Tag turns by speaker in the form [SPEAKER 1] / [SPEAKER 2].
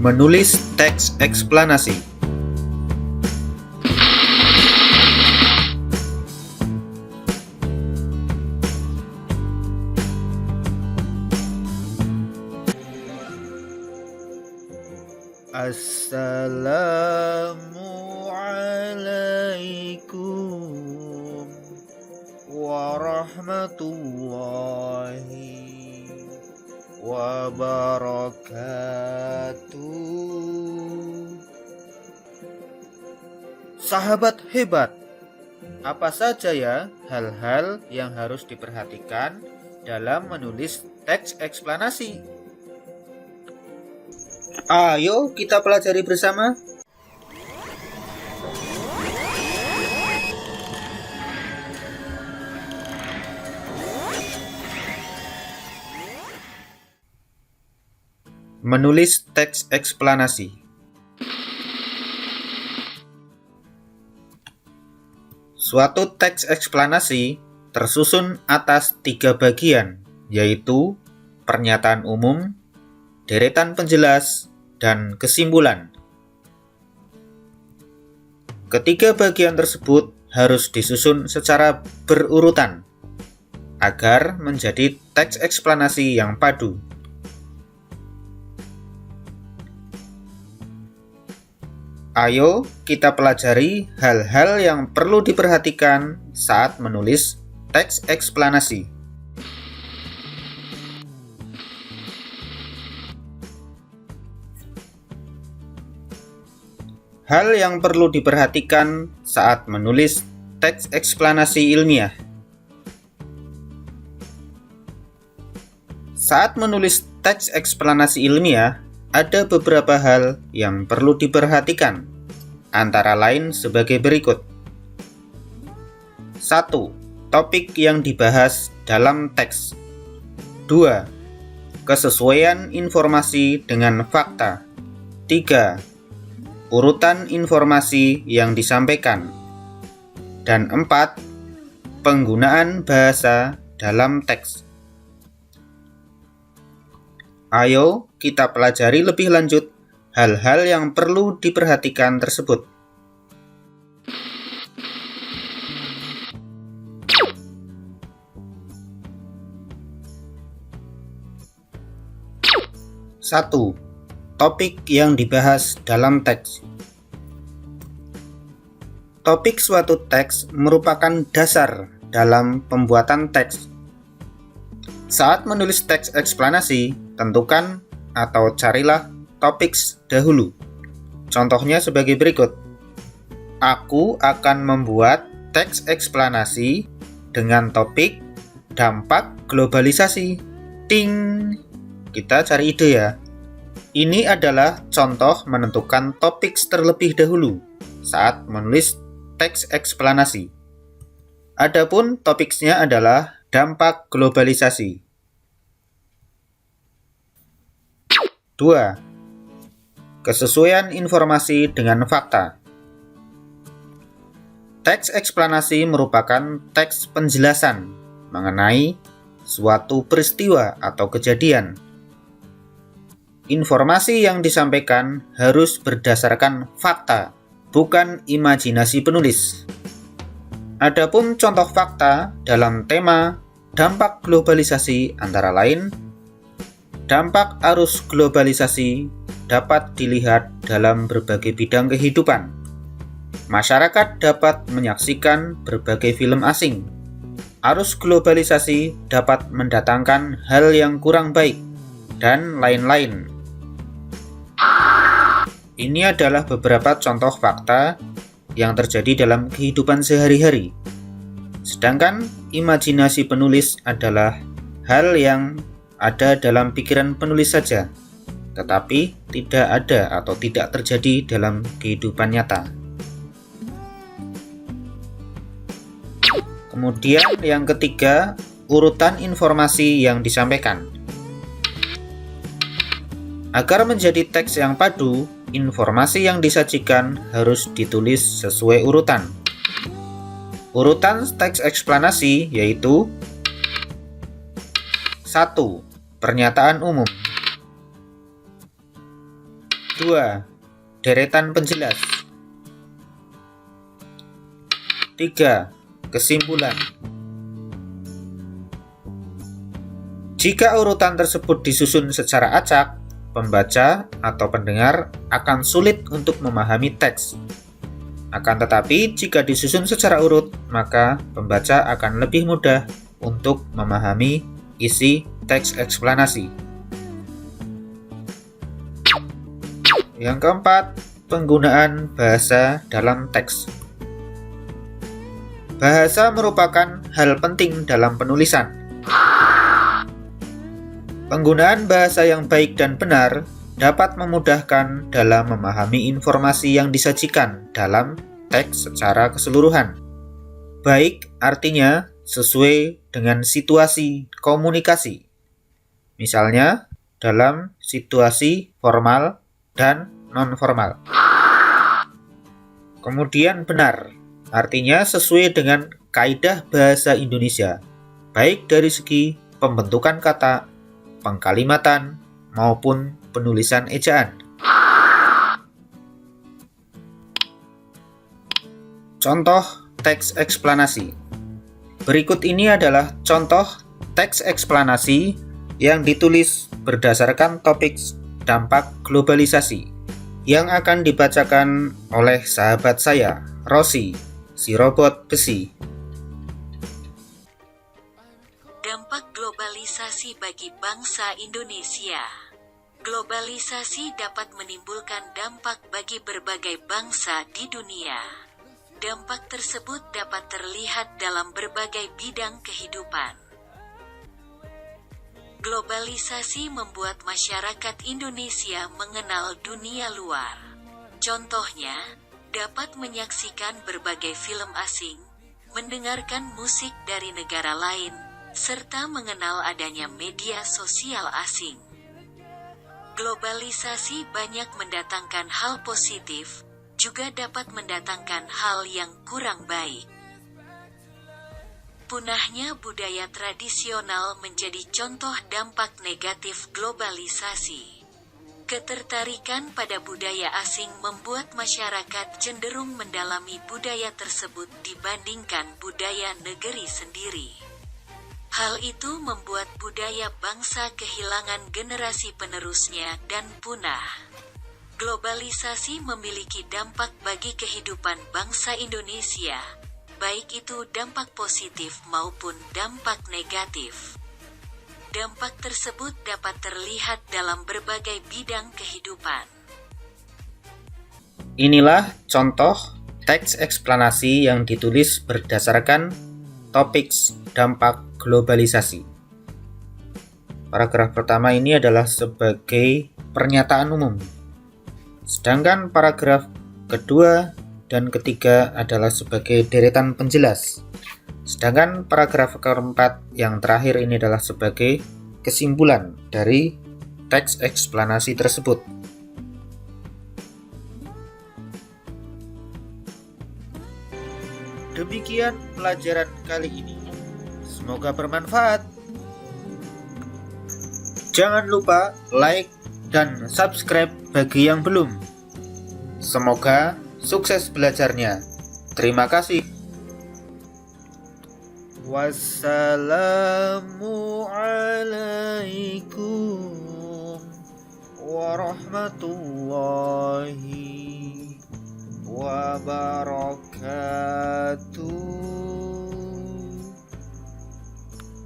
[SPEAKER 1] Menulis teks eksplanasi. Assalamualaikum warahmatullahi wabarakatuh. Sahabat hebat, apa saja ya hal-hal yang harus diperhatikan dalam menulis teks eksplanasi? Ayo kita pelajari bersama. Menulis teks eksplanasi. Suatu teks eksplanasi tersusun atas 3 bagian, yaitu pernyataan umum, deretan penjelas, dan kesimpulan. Ketiga bagian tersebut harus disusun secara berurutan agar menjadi teks eksplanasi yang padu. Ayo kita pelajari hal-hal yang perlu diperhatikan saat menulis teks eksplanasi. Hal yang perlu diperhatikan saat menulis teks eksplanasi ilmiah. Saat menulis teks eksplanasi ilmiah, ada beberapa hal yang perlu diperhatikan, antara lain sebagai berikut. 1. Topik yang dibahas dalam teks. 2. Kesesuaian informasi dengan fakta. 3. Urutan informasi yang disampaikan. Dan 4. Penggunaan bahasa dalam teks. Ayo kita pelajari lebih lanjut hal-hal yang perlu diperhatikan tersebut. Satu, topik yang dibahas dalam teks. Topik suatu teks merupakan dasar dalam pembuatan teks. Saat menulis teks eksplanasi, tentukan atau carilah topik dahulu. Contohnya sebagai berikut. Aku akan membuat teks eksplanasi dengan topik dampak globalisasi. Ting! Kita cari ide ya. Ini adalah contoh menentukan topik terlebih dahulu saat menulis teks eksplanasi. Adapun topiknya adalah dampak globalisasi. 2. Kesesuaian informasi dengan fakta. Teks eksplanasi merupakan teks penjelasan mengenai suatu peristiwa atau kejadian. Informasi yang disampaikan harus berdasarkan fakta, bukan imajinasi penulis. Adapun contoh fakta dalam tema dampak globalisasi antara lain, dampak arus globalisasi dapat dilihat dalam berbagai bidang kehidupan. Masyarakat dapat menyaksikan berbagai film asing. Arus globalisasi dapat mendatangkan hal yang kurang baik, dan lain-lain. Ini adalah beberapa contoh fakta yang terjadi dalam kehidupan sehari-hari. Sedangkan imajinasi penulis adalah hal yang ada dalam pikiran penulis saja, tetapi tidak ada atau tidak terjadi dalam kehidupan nyata. Kemudian yang ketiga, urutan informasi yang disampaikan. Agar menjadi teks yang padu, informasi yang disajikan harus ditulis sesuai urutan. Urutan teks eksplanasi yaitu 1. Pernyataan umum. 2. Deretan penjelas. 3. Kesimpulan. Jika urutan tersebut disusun secara acak, pembaca atau pendengar akan sulit untuk memahami teks. Akan tetapi, jika disusun secara urut, maka pembaca akan lebih mudah untuk memahami isi teks eksplanasi. Yang keempat, penggunaan bahasa dalam teks. Bahasa merupakan hal penting dalam penulisan. Penggunaan bahasa yang baik dan benar dapat memudahkan dalam memahami informasi yang disajikan dalam teks secara keseluruhan. Baik artinya sesuai dengan situasi komunikasi. Misalnya, dalam situasi formal dan non-formal. Kemudian benar, artinya sesuai dengan kaidah bahasa Indonesia, baik dari segi pembentukan kata, pengkalimatan, maupun penulisan ejaan. Contoh teks eksplanasi. Berikut ini adalah contoh teks eksplanasi yang ditulis berdasarkan topik dampak globalisasi yang akan dibacakan oleh sahabat saya, Rosi, si robot besi.
[SPEAKER 2] Dampak globalisasi bagi bangsa Indonesia. Globalisasi dapat menimbulkan dampak bagi berbagai bangsa di dunia. Dampak tersebut dapat terlihat dalam berbagai bidang kehidupan. Globalisasi membuat masyarakat Indonesia mengenal dunia luar. Contohnya, dapat menyaksikan berbagai film asing, mendengarkan musik dari negara lain, serta mengenal adanya media sosial asing. Globalisasi banyak mendatangkan hal positif, juga dapat mendatangkan hal yang kurang baik. Punahnya budaya tradisional menjadi contoh dampak negatif globalisasi. Ketertarikan pada budaya asing membuat masyarakat cenderung mendalami budaya tersebut dibandingkan budaya negeri sendiri. Hal itu membuat budaya bangsa kehilangan generasi penerusnya dan punah. Globalisasi memiliki dampak bagi kehidupan bangsa Indonesia, baik itu dampak positif maupun dampak negatif. Dampak tersebut dapat terlihat dalam berbagai bidang kehidupan.
[SPEAKER 1] Inilah contoh teks eksplanasi yang ditulis berdasarkan topik dampak globalisasi. Paragraf pertama ini adalah sebagai pernyataan umum. Sedangkan paragraf kedua dan ketiga adalah sebagai deretan penjelas. Sedangkan paragraf keempat yang terakhir ini adalah sebagai kesimpulan dari teks eksplanasi tersebut. Demikian pelajaran kali ini. Semoga bermanfaat. Jangan lupa like dan subscribe bagi yang belum. Semoga sukses belajarnya. Terima kasih. Wassalamualaikum warahmatullahi wabarakatuh.